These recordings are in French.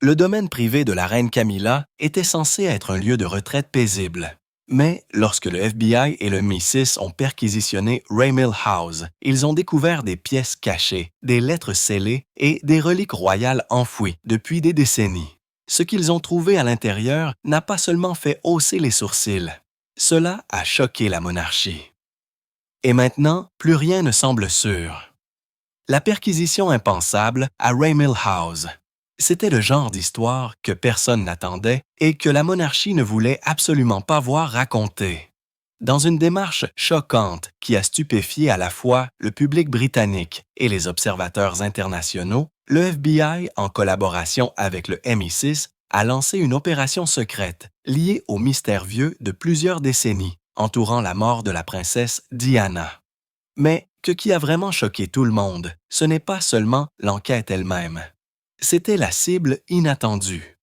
Le domaine privé de la reine Camilla était censé être un lieu de retraite paisible. Mais lorsque le FBI et le MI6 ont perquisitionné Raymil House, ils ont découvert des pièces cachées, des lettres scellées et des reliques royales enfouies depuis des décennies. Ce qu'ils ont trouvé à l'intérieur n'a pas seulement fait hausser les sourcils, cela a choqué la monarchie. Et maintenant, plus rien ne semble sûr. La perquisition impensable à Raymil House. C'était le genre d'histoire que personne n'attendait et que la monarchie ne voulait absolument pas voir raconter. Dans une démarche choquante qui a stupéfié à la fois le public britannique et les observateurs internationaux, le FBI, en collaboration avec le MI6, a lancé une opération secrète liée au mystère vieux de plusieurs décennies entourant la mort de la princesse Diana. Mais ce qui a vraiment choqué tout le monde, ce n'est pas seulement l'enquête elle-même. C'était la cible inattendue.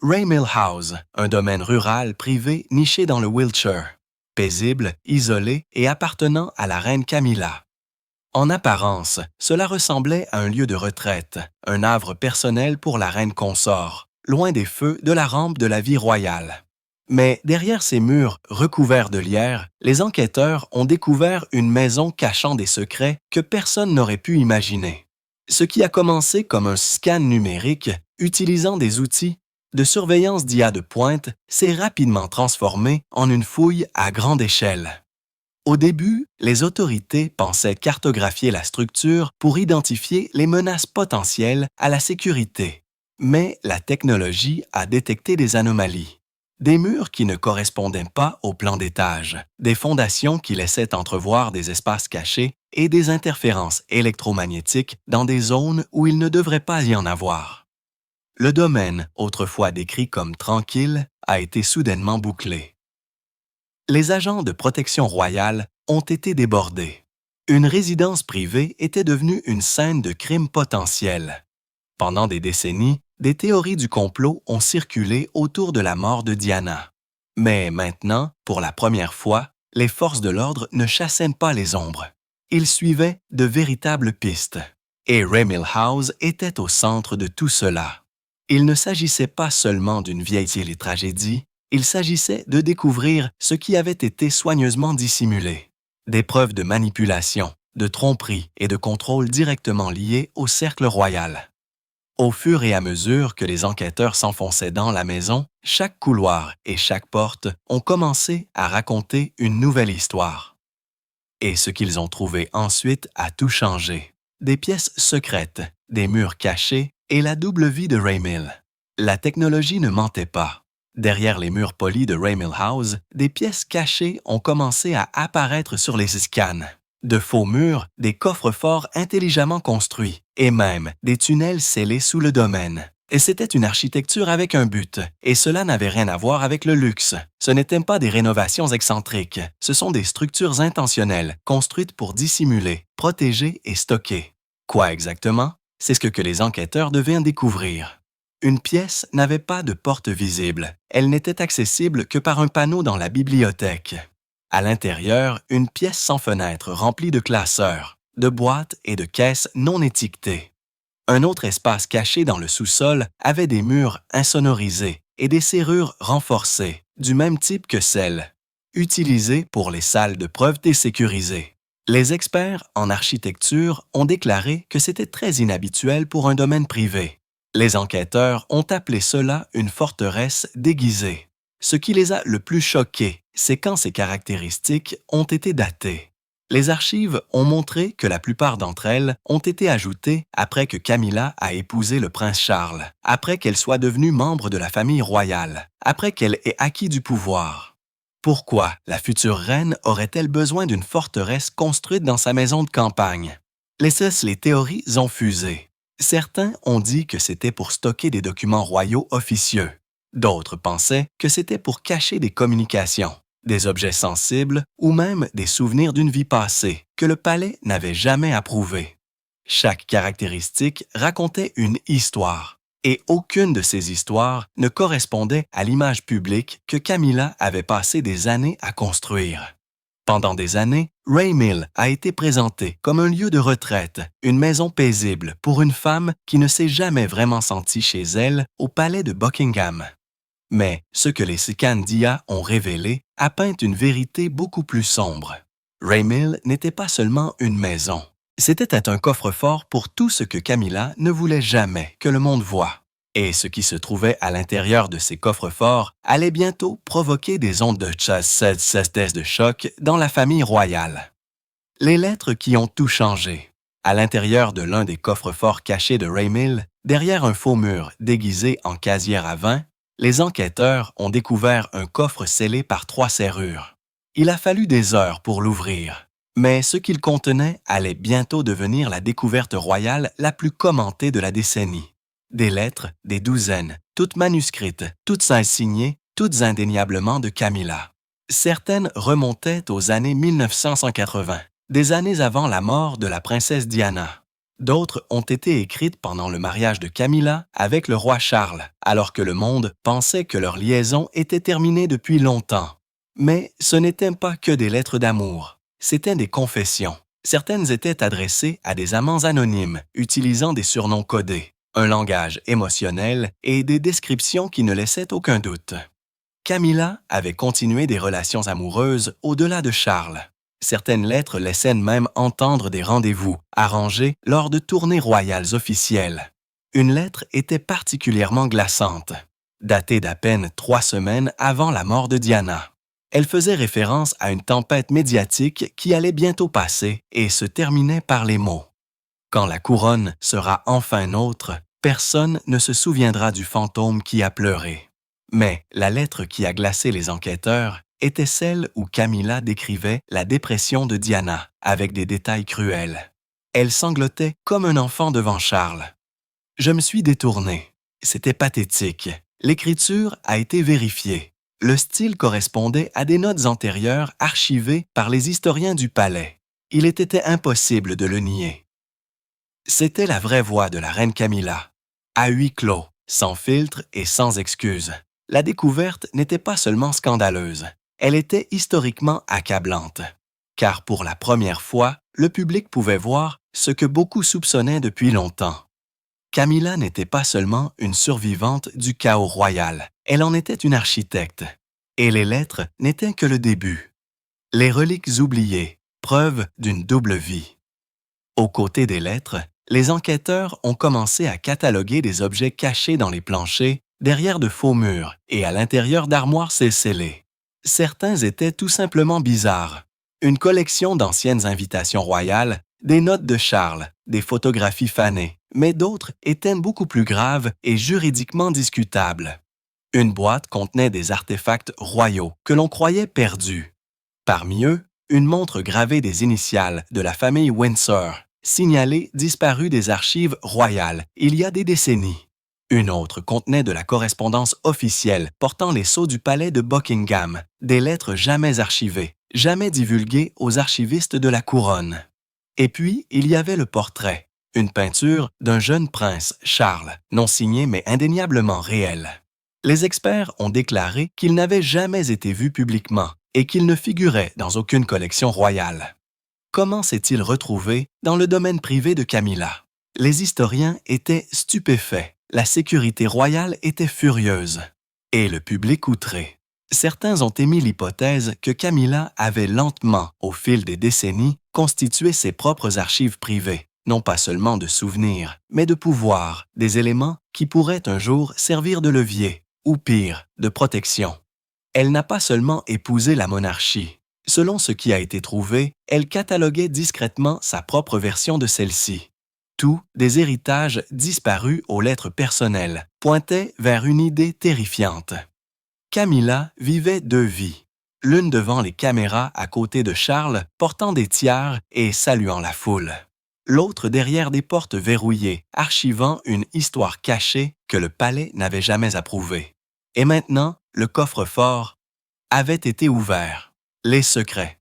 Raymil House, un domaine rural privé niché dans le Wiltshire, paisible, isolé et appartenant à la reine Camilla. En apparence, cela ressemblait à un lieu de retraite, un havre personnel pour la reine consort, loin des feux de la rampe de la vie royale. Mais derrière ces murs recouverts de lierre, les enquêteurs ont découvert une maison cachant des secrets que personne n'aurait pu imaginer. Ce qui a commencé comme un scan numérique utilisant des outils de surveillance d'IA de pointe s'est rapidement transformé en une fouille à grande échelle. Au début, les autorités pensaient cartographier la structure pour identifier les menaces potentielles à la sécurité. Mais la technologie a détecté des anomalies. Des murs qui ne correspondaient pas au plan d'étage, des fondations qui laissaient entrevoir des espaces cachés et des interférences électromagnétiques dans des zones où il ne devrait pas y en avoir. Le domaine, autrefois décrit comme tranquille, a été soudainement bouclé. Les agents de protection royale ont été débordés. Une résidence privée était devenue une scène de crime potentiel. Pendant des décennies, des théories du complot ont circulé autour de la mort de Diana. Mais maintenant, pour la première fois, les forces de l'ordre ne chassaient pas les ombres. Ils suivaient de véritables pistes. Et Raymil House était au centre de tout cela. Il ne s'agissait pas seulement d'une vieille télétragédie, il s'agissait de découvrir ce qui avait été soigneusement dissimulé. Des preuves de manipulation, de tromperie et de contrôle directement liés au cercle royal. Au fur et à mesure que les enquêteurs s'enfonçaient dans la maison, chaque couloir et chaque porte ont commencé à raconter une nouvelle histoire. Et ce qu'ils ont trouvé ensuite a tout changé. Des pièces secrètes, des murs cachés et la double vie de Raymil. La technologie ne mentait pas. Derrière les murs polis de Raymil House, des pièces cachées ont commencé à apparaître sur les scans. De faux murs, des coffres-forts intelligemment construits, et même des tunnels scellés sous le domaine. Et c'était une architecture avec un but, et cela n'avait rien à voir avec le luxe. Ce n'étaient pas des rénovations excentriques, ce sont des structures intentionnelles, construites pour dissimuler, protéger et stocker. Quoi exactement? C'est ce que les enquêteurs devaient en découvrir. Une pièce n'avait pas de porte visible, elle n'était accessible que par un panneau dans la bibliothèque. À l'intérieur, une pièce sans fenêtre remplie de classeurs, de boîtes et de caisses non étiquetées. Un autre espace caché dans le sous-sol avait des murs insonorisés et des serrures renforcées, du même type que celles utilisées pour les salles de preuve désécurisées. Les experts en architecture ont déclaré que c'était très inhabituel pour un domaine privé. Les enquêteurs ont appelé cela une forteresse déguisée. Ce qui les a le plus choqués, c'est quand ces caractéristiques ont été datées. Les archives ont montré que la plupart d'entre elles ont été ajoutées après que Camilla a épousé le prince Charles, après qu'elle soit devenue membre de la famille royale, après qu'elle ait acquis du pouvoir. Pourquoi la future reine aurait-elle besoin d'une forteresse construite dans sa maison de campagne? Les théories ont fusé. Certains ont dit que c'était pour stocker des documents royaux officieux. D'autres pensaient que c'était pour cacher des communications, des objets sensibles ou même des souvenirs d'une vie passée que le palais n'avait jamais approuvés. Chaque caractéristique racontait une histoire, et aucune de ces histoires ne correspondait à l'image publique que Camilla avait passé des années à construire. Pendant des années, Ray Mill a été présenté comme un lieu de retraite, une maison paisible pour une femme qui ne s'est jamais vraiment sentie chez elle au palais de Buckingham. Mais ce que les Sicandia ont révélé a peint une vérité beaucoup plus sombre. Ray Mill n'était pas seulement une maison. C'était un coffre-fort pour tout ce que Camilla ne voulait jamais que le monde voie. Et ce qui se trouvait à l'intérieur de ces coffres-forts allait bientôt provoquer des ondes de chasse de choc dans la famille royale. Les lettres qui ont tout changé. À l'intérieur de l'un des coffres-forts cachés de Ray Mill, derrière un faux mur déguisé en casière à vin, les enquêteurs ont découvert un coffre scellé par 3 serrures. Il a fallu des heures pour l'ouvrir, mais ce qu'il contenait allait bientôt devenir la découverte royale la plus commentée de la décennie. Des lettres, des douzaines, toutes manuscrites, toutes signées, toutes indéniablement de Camilla. Certaines remontaient aux années 1980, des années avant la mort de la princesse Diana. D'autres ont été écrites pendant le mariage de Camilla avec le roi Charles, alors que le monde pensait que leur liaison était terminée depuis longtemps. Mais ce n'étaient pas que des lettres d'amour, c'étaient des confessions. Certaines étaient adressées à des amants anonymes, utilisant des surnoms codés, un langage émotionnel et des descriptions qui ne laissaient aucun doute. Camilla avait continué des relations amoureuses au-delà de Charles. Certaines lettres laissaient même entendre des rendez-vous arrangés lors de tournées royales officielles. Une lettre était particulièrement glaçante, datée d'à peine 3 semaines avant la mort de Diana. Elle faisait référence à une tempête médiatique qui allait bientôt passer et se terminait par les mots: « Quand la couronne sera enfin nôtre, personne ne se souviendra du fantôme qui a pleuré. » Mais la lettre qui a glacé les enquêteurs était celle où Camilla décrivait la dépression de Diana avec des détails cruels. Elle sanglotait comme un enfant devant Charles. « Je me suis détourné. C'était pathétique. L'écriture a été vérifiée. Le style correspondait à des notes antérieures archivées par les historiens du palais. Il était impossible de le nier. » C'était la vraie voix de la reine Camilla, à huis clos, sans filtre et sans excuse. La découverte n'était pas seulement scandaleuse, elle était historiquement accablante. Car pour la première fois, le public pouvait voir ce que beaucoup soupçonnaient depuis longtemps. Camilla n'était pas seulement une survivante du chaos royal, elle en était une architecte. Et les lettres n'étaient que le début. Les reliques oubliées, preuve d'une double vie. Aux côtés des lettres, les enquêteurs ont commencé à cataloguer des objets cachés dans les planchers, derrière de faux murs et à l'intérieur d'armoires scellées. Certains étaient tout simplement bizarres. Une collection d'anciennes invitations royales, des notes de Charles, des photographies fanées, mais d'autres étaient beaucoup plus graves et juridiquement discutables. Une boîte contenait des artefacts royaux que l'on croyait perdus. Parmi eux, une montre gravée des initiales de la famille Windsor, signalée disparue des archives royales il y a des décennies. Une autre contenait de la correspondance officielle portant les sceaux du palais de Buckingham, des lettres jamais archivées, jamais divulguées aux archivistes de la couronne. Et puis, il y avait le portrait, une peinture d'un jeune prince, Charles, non signé mais indéniablement réel. Les experts ont déclaré qu'il n'avait jamais été vu publiquement et qu'il ne figurait dans aucune collection royale. Comment s'est-il retrouvé dans le domaine privé de Camilla? Les historiens étaient stupéfaits, la sécurité royale était furieuse, et le public outré. Certains ont émis l'hypothèse que Camilla avait lentement, au fil des décennies, constitué ses propres archives privées, non pas seulement de souvenirs, mais de pouvoir, des éléments qui pourraient un jour servir de levier, ou pire, de protection. Elle n'a pas seulement épousé la monarchie. Selon ce qui a été trouvé, elle cataloguait discrètement sa propre version de celle-ci. Tout, des héritages disparus aux lettres personnelles, pointaient vers une idée terrifiante. Camilla vivait 2 vies, l'une devant les caméras à côté de Charles, portant des tiares et saluant la foule. L'autre derrière des portes verrouillées, archivant une histoire cachée que le palais n'avait jamais approuvée. Et maintenant, le coffre-fort avait été ouvert. Les secrets.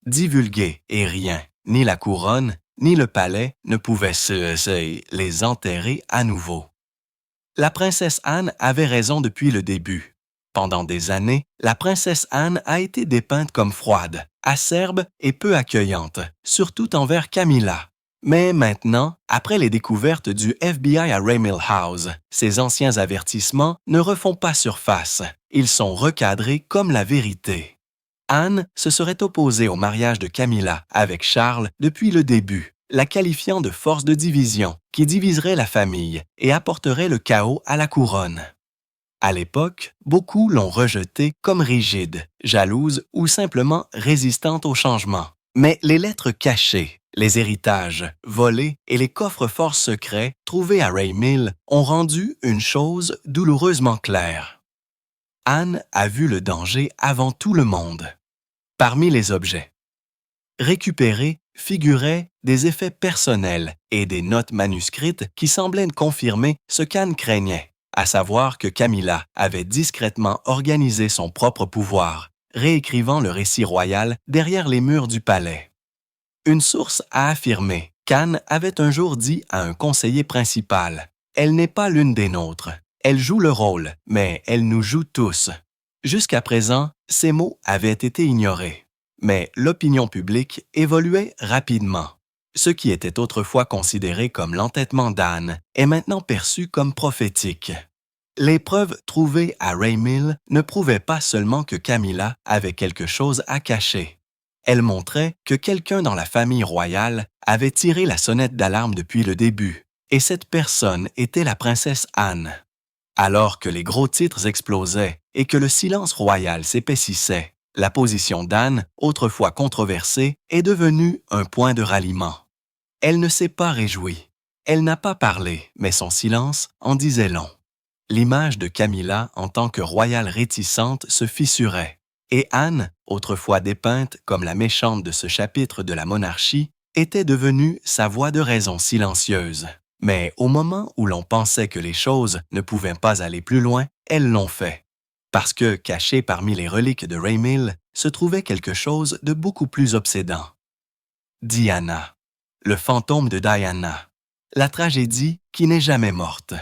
Divulgués et rien, ni la couronne, ni le palais ne pouvaient les enterrer à nouveau. La princesse Anne avait raison depuis le début. Pendant des années, la princesse Anne a été dépeinte comme froide, acerbe et peu accueillante, surtout envers Camilla. Mais maintenant, après les découvertes du FBI à Raymil House, ces anciens avertissements ne refont pas surface. Ils sont recadrés comme la vérité. Anne se serait opposée au mariage de Camilla avec Charles depuis le début, la qualifiant de force de division qui diviserait la famille et apporterait le chaos à la couronne. À l'époque, beaucoup l'ont rejetée comme rigide, jalouse ou simplement résistante au changement. Mais les lettres cachées, les héritages volés et les coffres-forts secrets trouvés à Raymil ont rendu une chose douloureusement claire. Anne a vu le danger avant tout le monde. Parmi les objets récupérés figuraient des effets personnels et des notes manuscrites qui semblaient confirmer ce qu'Anne craignait, à savoir que Camilla avait discrètement organisé son propre pouvoir, réécrivant le récit royal derrière les murs du palais. Une source a affirmé qu'Anne avait un jour dit à un conseiller principal « Elle n'est pas l'une des nôtres. Elle joue le rôle, mais elle nous joue tous. » Jusqu'à présent, ces mots avaient été ignorés. Mais l'opinion publique évoluait rapidement. Ce qui était autrefois considéré comme l'entêtement d'Anne est maintenant perçu comme prophétique. Les preuves trouvées à Raymil ne prouvaient pas seulement que Camilla avait quelque chose à cacher. Elles montraient que quelqu'un dans la famille royale avait tiré la sonnette d'alarme depuis le début, et cette personne était la princesse Anne. Alors que les gros titres explosaient et que le silence royal s'épaississait, la position d'Anne, autrefois controversée, est devenue un point de ralliement. Elle ne s'est pas réjouie. Elle n'a pas parlé, mais son silence en disait long. L'image de Camilla en tant que royale réticente se fissurait, et Anne, autrefois dépeinte comme la méchante de ce chapitre de la monarchie, était devenue sa voix de raison silencieuse. Mais au moment où l'on pensait que les choses ne pouvaient pas aller plus loin, elles l'ont fait. Parce que, caché parmi les reliques de Raymil, se trouvait quelque chose de beaucoup plus obsédant. Diana, le fantôme de Diana, la tragédie qui n'est jamais morte.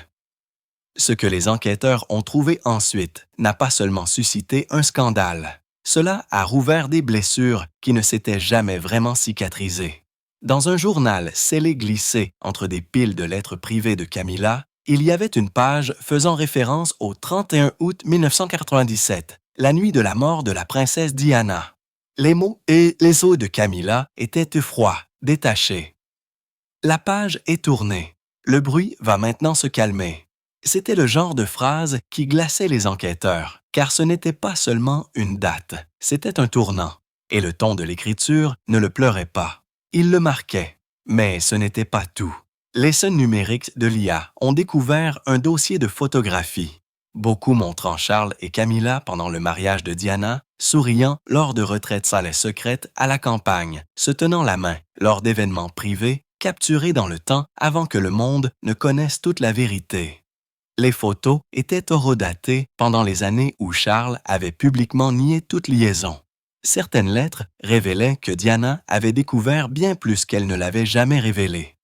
Ce que les enquêteurs ont trouvé ensuite n'a pas seulement suscité un scandale. Cela a rouvert des blessures qui ne s'étaient jamais vraiment cicatrisées. Dans un journal scellé glissé entre des piles de lettres privées de Camilla, il y avait une page faisant référence au 31 août 1997, la nuit de la mort de la princesse Diana. Les mots et les os de Camilla étaient froids, détachés. La page est tournée. Le bruit va maintenant se calmer. C'était le genre de phrase qui glaçait les enquêteurs, car ce n'était pas seulement une date, c'était un tournant. Et le ton de l'écriture ne le pleurait pas. Il le marquait. Mais ce n'était pas tout. Les scènes numériques de l'IA ont découvert un dossier de photographie, beaucoup montrant Charles et Camilla pendant le mariage de Diana, souriant lors de retraites salées secrètes à la campagne, se tenant la main lors d'événements privés, capturés dans le temps avant que le monde ne connaisse toute la vérité. Les photos étaient horodatées pendant les années où Charles avait publiquement nié toute liaison. Certaines lettres révélaient que Diana avait découvert bien plus qu'elle ne l'avait jamais révélé.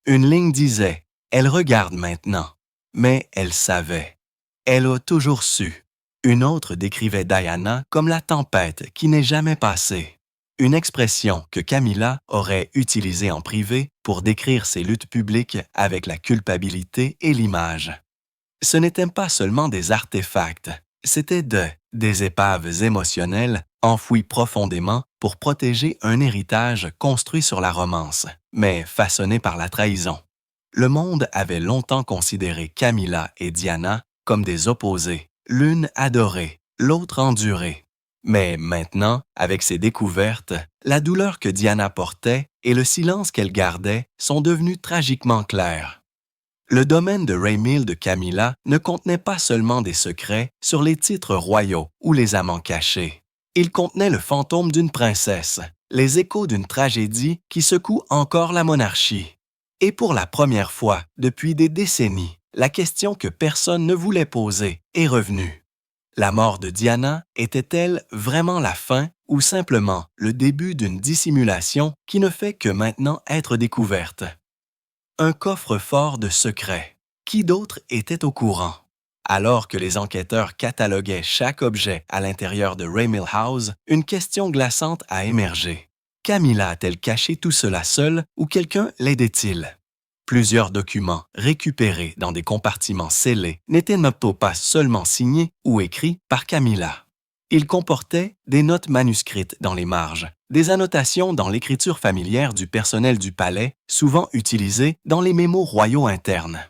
Une ligne disait « Elle regarde maintenant », mais elle savait. Elle a toujours su. Une autre décrivait Diana comme la tempête qui n'est jamais passée. Une expression que Camilla aurait utilisée en privé pour décrire ses luttes publiques avec la culpabilité et l'image. Ce n'étaient pas seulement des artefacts, c'était des épaves émotionnelles enfouies profondément pour protéger un héritage construit sur la romance, mais façonné par la trahison. Le monde avait longtemps considéré Camilla et Diana comme des opposés, l'une adorée, l'autre endurée. Mais maintenant, avec ces découvertes, la douleur que Diana portait et le silence qu'elle gardait sont devenus tragiquement clairs. Le domaine de Raymil de Camilla ne contenait pas seulement des secrets sur les titres royaux ou les amants cachés. Il contenait le fantôme d'une princesse, les échos d'une tragédie qui secoue encore la monarchie. Et pour la première fois depuis des décennies, la question que personne ne voulait poser est revenue. La mort de Diana était-elle vraiment la fin ou simplement le début d'une dissimulation qui ne fait que maintenant être découverte? Un coffre-fort de secrets. Qui d'autre était au courant? Alors que les enquêteurs cataloguaient chaque objet à l'intérieur de Ray Milhouse, une question glaçante a émergé. Camilla a-t-elle caché tout cela seule ou quelqu'un l'aidait-il? Plusieurs documents récupérés dans des compartiments scellés n'étaient pas seulement signés ou écrits par Camilla. Ils comportaient des notes manuscrites dans les marges, des annotations dans l'écriture familière du personnel du palais, souvent utilisées dans les mémos royaux internes.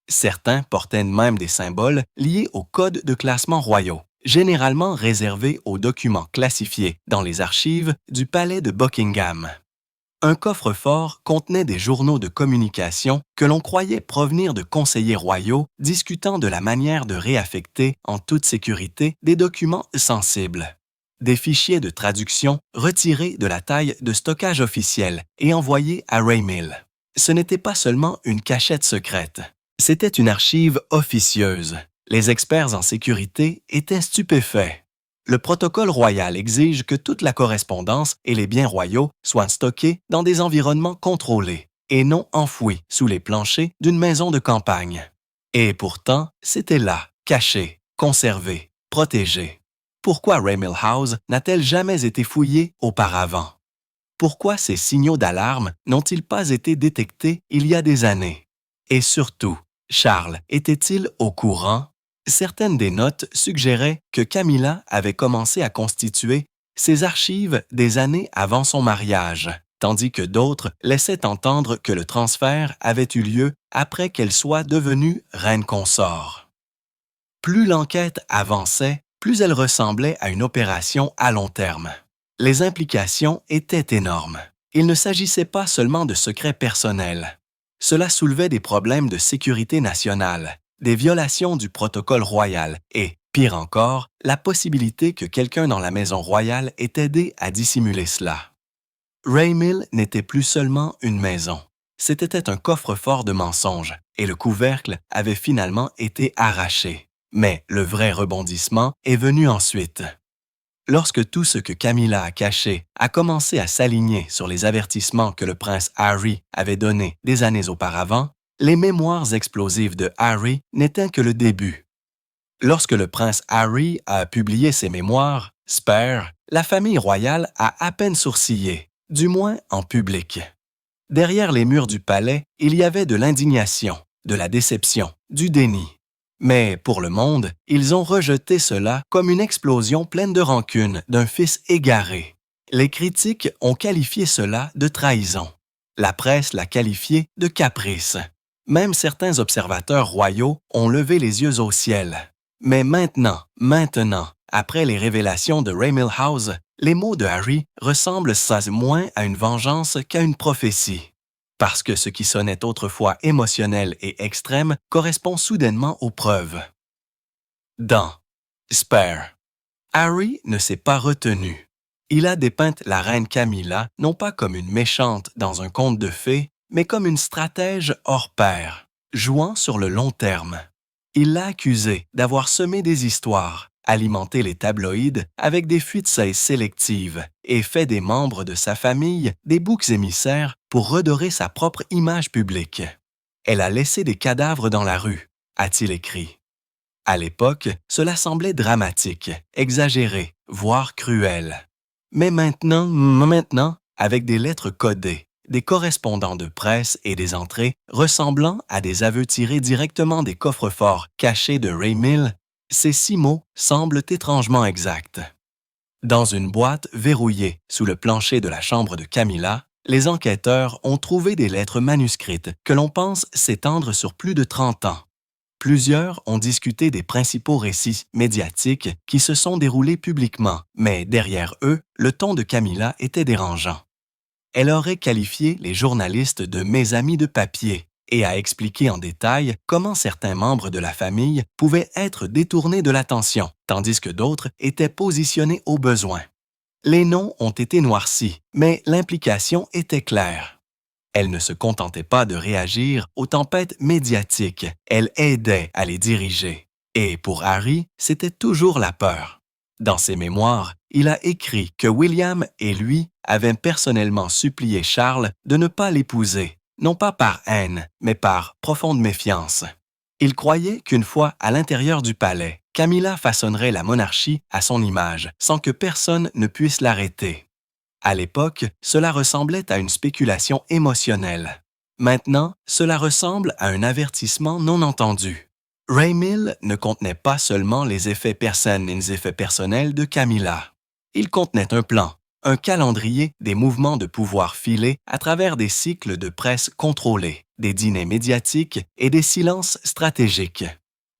Certains portaient même des symboles liés aux codes de classement royaux, généralement réservés aux documents classifiés dans les archives du palais de Buckingham. Un coffre-fort contenait des journaux de communication que l'on croyait provenir de conseillers royaux discutant de la manière de réaffecter en toute sécurité des documents sensibles. Des fichiers de traduction retirés de la taille de stockage officielle et envoyés à Ray Mill. Ce n'était pas seulement une cachette secrète. C'était une archive officieuse. Les experts en sécurité étaient stupéfaits. Le protocole royal exige que toute la correspondance et les biens royaux soient stockés dans des environnements contrôlés et non enfouis sous les planchers d'une maison de campagne. Et pourtant, c'était là, caché, conservé, protégé. Pourquoi Ray Milhouse n'a-t-elle jamais été fouillée auparavant? Pourquoi ces signaux d'alarme n'ont-ils pas été détectés il y a des années? Et surtout, Charles était-il au courant? Certaines des notes suggéraient que Camilla avait commencé à constituer ses archives des années avant son mariage, tandis que d'autres laissaient entendre que le transfert avait eu lieu après qu'elle soit devenue reine consort. Plus l'enquête avançait, plus elle ressemblait à une opération à long terme. Les implications étaient énormes. Il ne s'agissait pas seulement de secrets personnels. Cela soulevait des problèmes de sécurité nationale, des violations du protocole royal et, pire encore, la possibilité que quelqu'un dans la maison royale ait aidé à dissimuler cela. Ray Mill n'était plus seulement une maison. C'était un coffre-fort de mensonges et le couvercle avait finalement été arraché. Mais le vrai rebondissement est venu ensuite. Lorsque tout ce que Camilla a caché a commencé à s'aligner sur les avertissements que le prince Harry avait donnés des années auparavant, les mémoires explosives de Harry n'étaient que le début. Lorsque le prince Harry a publié ses mémoires, Spare, la famille royale a à peine sourcillé, du moins en public. Derrière les murs du palais, il y avait de l'indignation, de la déception, du déni. Mais pour le monde, ils ont rejeté cela comme une explosion pleine de rancune d'un fils égaré. Les critiques ont qualifié cela de trahison. La presse l'a qualifié de caprice. Même certains observateurs royaux ont levé les yeux au ciel. Mais maintenant, après les révélations de Ray Milhouse, les mots de Harry ressemblent moins à une vengeance qu'à une prophétie. Parce que ce qui sonnait autrefois émotionnel et extrême correspond soudainement aux preuves. Dans Spare, Harry ne s'est pas retenu. Il a dépeint la reine Camilla non pas comme une méchante dans un conte de fées, mais comme une stratège hors pair, jouant sur le long terme. Il l'a accusée d'avoir semé des histoires, alimenté les tabloïds avec des fuites sélectives et fait des membres de sa famille des boucs émissaires pour redorer sa propre image publique. Elle a laissé des cadavres dans la rue, a-t-il écrit. À l'époque, cela semblait dramatique, exagéré, voire cruel. Mais maintenant, avec des lettres codées, des correspondants de presse et des entrées ressemblant à des aveux tirés directement des coffres-forts cachés de Ray Mill, ces 6 mots semblent étrangement exacts. Dans une boîte verrouillée sous le plancher de la chambre de Camilla, les enquêteurs ont trouvé des lettres manuscrites que l'on pense s'étendre sur plus de 30 ans. Plusieurs ont discuté des principaux récits médiatiques qui se sont déroulés publiquement, mais derrière eux, le ton de Camilla était dérangeant. Elle aurait qualifié les journalistes de « mes amis de papier » et a expliqué en détail comment certains membres de la famille pouvaient être détournés de l'attention, tandis que d'autres étaient positionnés au besoin. Les noms ont été noircis, mais l'implication était claire. Elle ne se contentait pas de réagir aux tempêtes médiatiques, elle aidait à les diriger. Et pour Harry, c'était toujours la peur. Dans ses mémoires, il a écrit que William et lui avaient personnellement supplié Charles de ne pas l'épouser, non pas par haine, mais par profonde méfiance. Il croyait qu'une fois à l'intérieur du palais, Camilla façonnerait la monarchie à son image, sans que personne ne puisse l'arrêter. À l'époque, cela ressemblait à une spéculation émotionnelle. Maintenant, cela ressemble à un avertissement non entendu. Raymil ne contenait pas seulement les effets personnels de Camilla. Il contenait un plan, un calendrier des mouvements de pouvoir filés à travers des cycles de presse contrôlés, des dîners médiatiques et des silences stratégiques.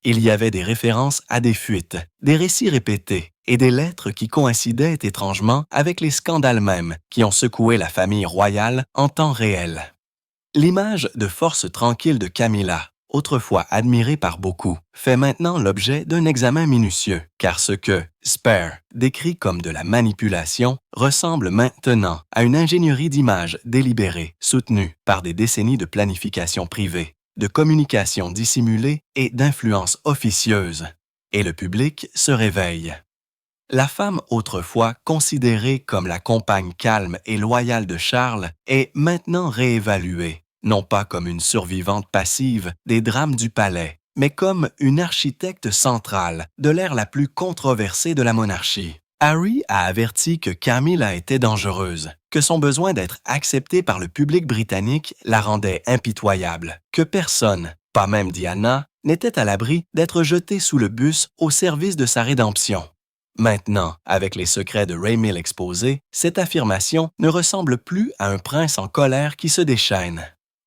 Il y avait des références à des fuites, des récits répétés et des lettres qui coïncidaient étrangement avec les scandales mêmes qui ont secoué la famille royale en temps réel. L'image de force tranquille de Camilla, autrefois admirée par beaucoup, fait maintenant l'objet d'un examen minutieux, car ce que Spare décrit comme de la manipulation ressemble maintenant à une ingénierie d'image délibérée, soutenue par des décennies de planification privée, de communication dissimulée et d'influence officieuse. Et le public se réveille. La femme autrefois considérée comme la compagne calme et loyale de Charles est maintenant réévaluée, non pas comme une survivante passive des drames du palais, mais comme une architecte centrale de l'ère la plus controversée de la monarchie. Harry a averti que Camilla était dangereuse, que son besoin d'être accepté par le public britannique la rendait impitoyable, que personne, pas même Diana, n'était à l'abri d'être jeté sous le bus au service de sa rédemption. Maintenant, avec les secrets de Raymil exposés, cette affirmation ne ressemble plus à un prince en colère qui se déchaîne.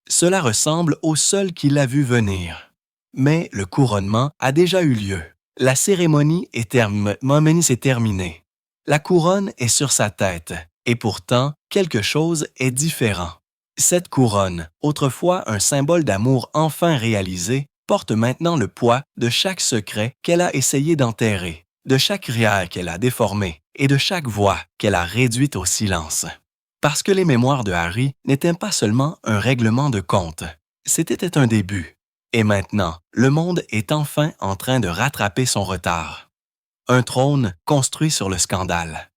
Cela ressemble au seul qui l'a vu venir. Mais le couronnement a déjà eu lieu. La cérémonie s'est terminée. La couronne est sur sa tête, et pourtant, quelque chose est différent. Cette couronne, autrefois un symbole d'amour enfin réalisé, porte maintenant le poids de chaque secret qu'elle a essayé d'enterrer, de chaque rire qu'elle a déformé et de chaque voix qu'elle a réduite au silence. Parce que les mémoires de Harry n'étaient pas seulement un règlement de compte, c'était un début. Et maintenant, le monde est enfin en train de rattraper son retard. Un trône construit sur le scandale.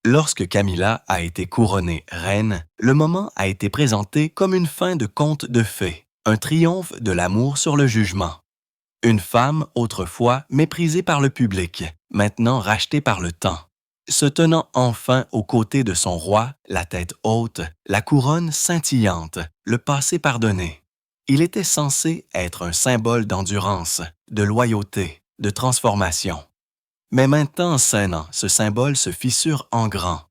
Lorsque Camilla a été couronnée reine, le moment a été présenté comme une fin de conte de fées, un triomphe de l'amour sur le jugement. Une femme autrefois méprisée par le public, maintenant rachetée par le temps, se tenant enfin aux côtés de son roi, la tête haute, la couronne scintillante, le passé pardonné. Il était censé être un symbole d'endurance, de loyauté, de transformation. Mais maintenant, ce symbole se fissure en grand.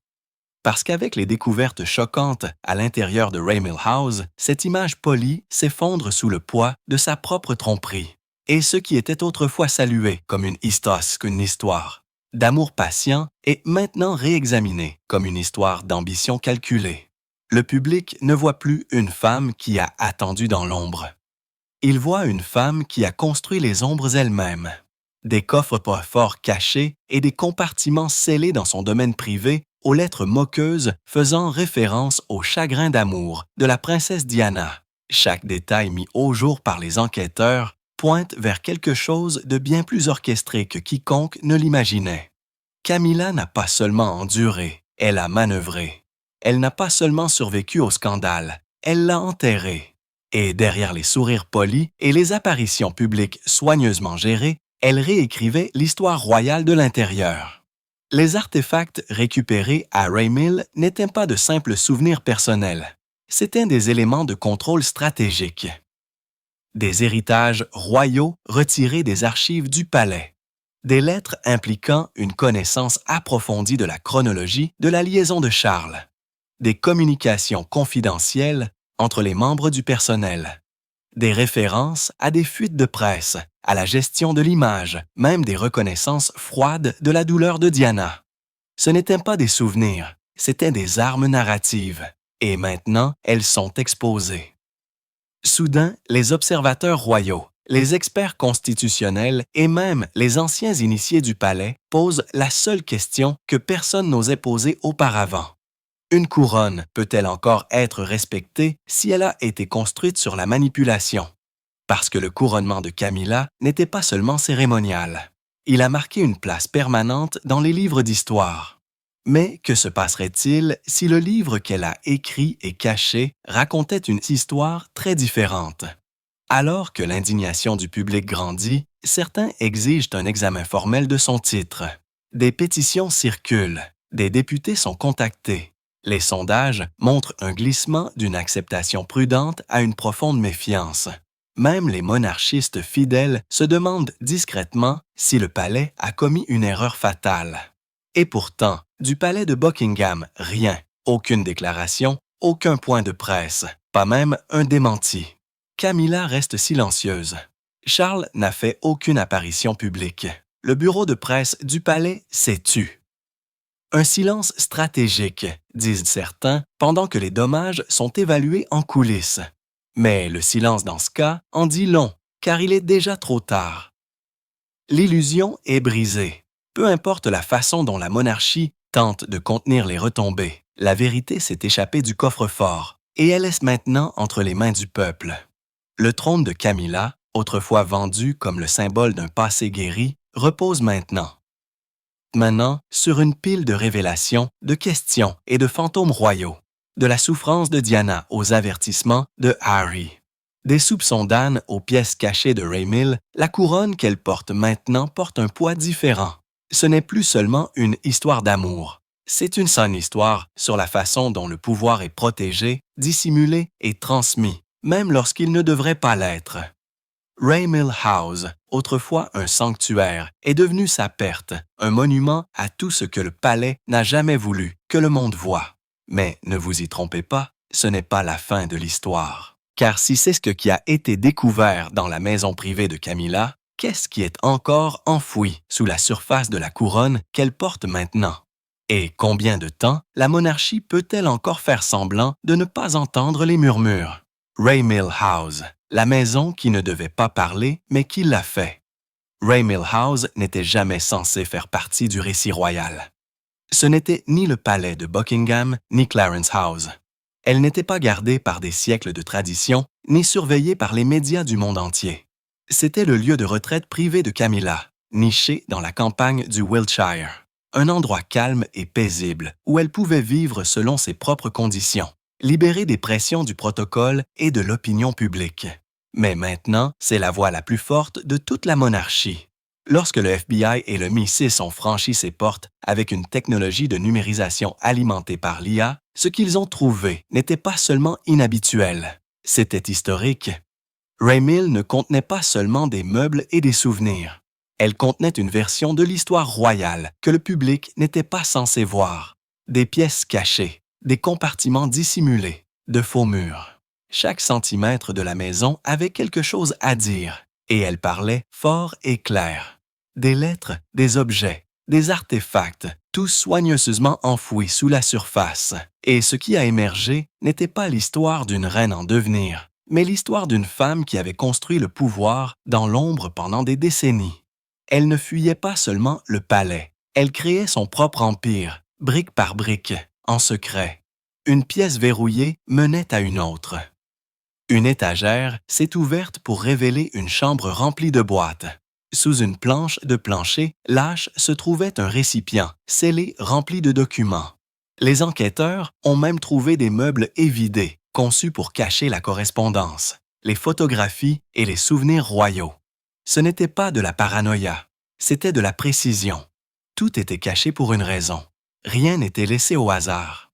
Parce qu'avec les découvertes choquantes à l'intérieur de Raymil House, cette image polie s'effondre sous le poids de sa propre tromperie. Et ce qui était autrefois salué comme une histoire d'amour patient est maintenant réexaminé comme une histoire d'ambition calculée. Le public ne voit plus une femme qui a attendu dans l'ombre. Il voit une femme qui a construit les ombres elle-même. Des coffres-forts cachés et des compartiments scellés dans son domaine privé aux lettres moqueuses faisant référence au chagrin d'amour de la princesse Diana. Chaque détail mis au jour par les enquêteurs pointe vers quelque chose de bien plus orchestré que quiconque ne l'imaginait. Camilla n'a pas seulement enduré, elle a manœuvré. Elle n'a pas seulement survécu au scandale, elle l'a enterré. Et derrière les sourires polis et les apparitions publiques soigneusement gérées, elle réécrivait l'histoire royale de l'intérieur. Les artefacts récupérés à Raymil n'étaient pas de simples souvenirs personnels, c'étaient des éléments de contrôle stratégique. Des héritages royaux retirés des archives du palais, des lettres impliquant une connaissance approfondie de la chronologie de la liaison de Charles, des communications confidentielles entre les membres du personnel, des références à des fuites de presse, à la gestion de l'image, même des reconnaissances froides de la douleur de Diana. Ce n'étaient pas des souvenirs, c'étaient des armes narratives, et maintenant elles sont exposées. Soudain, les observateurs royaux, les experts constitutionnels et même les anciens initiés du palais posent la seule question que personne n'osait poser auparavant. Une couronne peut-elle encore être respectée si elle a été construite sur la manipulation? Parce que le couronnement de Camilla n'était pas seulement cérémonial. Il a marqué une place permanente dans les livres d'histoire. Mais que se passerait-il si le livre qu'elle a écrit et caché racontait une histoire très différente? Alors que l'indignation du public grandit, certains exigent un examen formel de son titre. Des pétitions circulent, des députés sont contactés. Les sondages montrent un glissement d'une acceptation prudente à une profonde méfiance. Même les monarchistes fidèles se demandent discrètement si le palais a commis une erreur fatale. Et pourtant, du palais de Buckingham, rien, aucune déclaration, aucun point de presse, pas même un démenti. Camilla reste silencieuse. Charles n'a fait aucune apparition publique. Le bureau de presse du palais s'est tu. Un silence stratégique, disent certains, pendant que les dommages sont évalués en coulisses. Mais le silence dans ce cas en dit long, car il est déjà trop tard. L'illusion est brisée. Peu importe la façon dont la monarchie tente de contenir les retombées, la vérité s'est échappée du coffre-fort et elle est maintenant entre les mains du peuple. Le trône de Camilla, autrefois vendu comme le symbole d'un passé guéri, repose maintenant sur une pile de révélations, de questions et de fantômes royaux, de la souffrance de Diana aux avertissements de Harry. Des soupçons d'Anne aux pièces cachées de Raymil, la couronne qu'elle porte maintenant porte un poids différent. Ce n'est plus seulement une histoire d'amour. C'est une sonne histoire sur la façon dont le pouvoir est protégé, dissimulé et transmis, même lorsqu'il ne devrait pas l'être. Raymil House, autrefois un sanctuaire, est devenu sa perte, un monument à tout ce que le palais n'a jamais voulu que le monde voie. Mais ne vous y trompez pas, ce n'est pas la fin de l'histoire. Car si c'est ce qui a été découvert dans la maison privée de Camilla, qu'est-ce qui est encore enfoui sous la surface de la couronne qu'elle porte maintenant? Et combien de temps la monarchie peut-elle encore faire semblant de ne pas entendre les murmures? Raymil House, la maison qui ne devait pas parler, mais qui l'a fait. Raymil House n'était jamais censé faire partie du récit royal. Ce n'était ni le palais de Buckingham, ni Clarence House. Elle n'était pas gardée par des siècles de tradition, ni surveillée par les médias du monde entier. C'était le lieu de retraite privé de Camilla, niché dans la campagne du Wiltshire. Un endroit calme et paisible où elle pouvait vivre selon ses propres conditions, libérée des pressions du protocole et de l'opinion publique. Mais maintenant, c'est la voix la plus forte de toute la monarchie. Lorsque le FBI et le MI6 ont franchi ses portes avec une technologie de numérisation alimentée par l'IA, ce qu'ils ont trouvé n'était pas seulement inhabituel, c'était historique. Raymil ne contenait pas seulement des meubles et des souvenirs. Elle contenait une version de l'histoire royale que le public n'était pas censé voir. Des pièces cachées, des compartiments dissimulés, de faux murs. Chaque centimètre de la maison avait quelque chose à dire, et elle parlait fort et clair. Des lettres, des objets, des artefacts, tous soigneusement enfouis sous la surface. Et ce qui a émergé n'était pas l'histoire d'une reine en devenir, mais l'histoire d'une femme qui avait construit le pouvoir dans l'ombre pendant des décennies. Elle ne fuyait pas seulement le palais, elle créait son propre empire, brique par brique, en secret. Une pièce verrouillée menait à une autre. Une étagère s'est ouverte pour révéler une chambre remplie de boîtes. Sous une planche de plancher lâche se trouvait un récipient, scellé rempli de documents. Les enquêteurs ont même trouvé des meubles évidés, conçus pour cacher la correspondance, les photographies et les souvenirs royaux. Ce n'était pas de la paranoïa, c'était de la précision. Tout était caché pour une raison. Rien n'était laissé au hasard.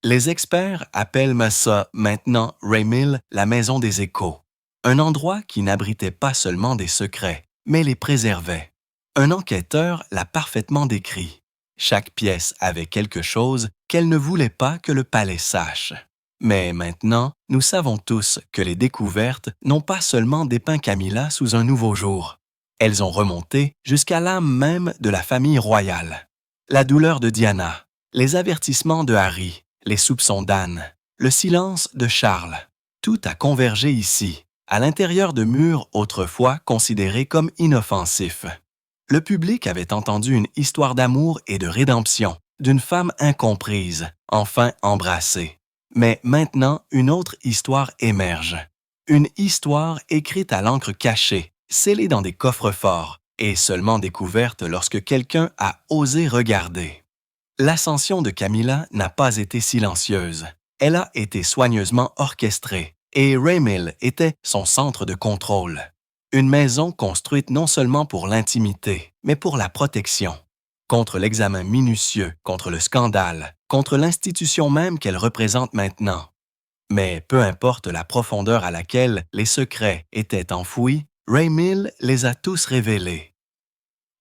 Les experts appellent ça maintenant Raymil la maison des échos, un endroit qui n'abritait pas seulement des secrets, mais les préservait. Un enquêteur l'a parfaitement décrit. Chaque pièce avait quelque chose qu'elle ne voulait pas que le palais sache. Mais maintenant, nous savons tous que les découvertes n'ont pas seulement dépeint Camilla sous un nouveau jour. Elles ont remonté jusqu'à l'âme même de la famille royale. La douleur de Diana, les avertissements de Harry, les soupçons d'Anne, le silence de Charles. Tout a convergé ici, à l'intérieur de murs autrefois considérés comme inoffensifs. Le public avait entendu une histoire d'amour et de rédemption, d'une femme incomprise, enfin embrassée. Mais maintenant, une autre histoire émerge. Une histoire écrite à l'encre cachée, scellée dans des coffres-forts, et seulement découverte lorsque quelqu'un a osé regarder. L'ascension de Camilla n'a pas été silencieuse. Elle a été soigneusement orchestrée, Et Raymil était son centre de contrôle. Une maison construite non seulement pour l'intimité, mais pour la protection. Contre l'examen minutieux, contre le scandale, contre l'institution même qu'elle représente maintenant. Mais peu importe la profondeur à laquelle les secrets étaient enfouis, Raymil les a tous révélés.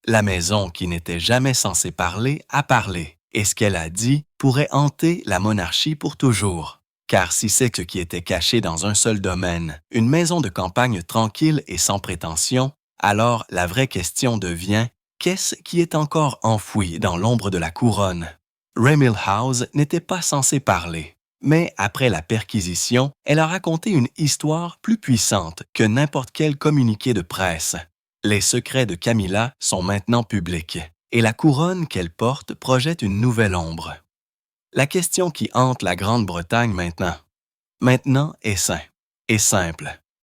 La maison qui n'était jamais censée parler a parlé, et ce qu'elle a dit pourrait hanter la monarchie pour toujours. Car si c'est ce qui était caché dans un seul domaine, une maison de campagne tranquille et sans prétention, alors la vraie question devient: qu'est-ce qui est encore enfoui dans l'ombre de la couronne? Raymil House n'était pas censé parler, mais après la perquisition, elle a raconté une histoire plus puissante que n'importe quel communiqué de presse. Les secrets de Camilla sont maintenant publics, et la couronne qu'elle porte projette une nouvelle ombre. La question qui hante la Grande-Bretagne maintenant est simple.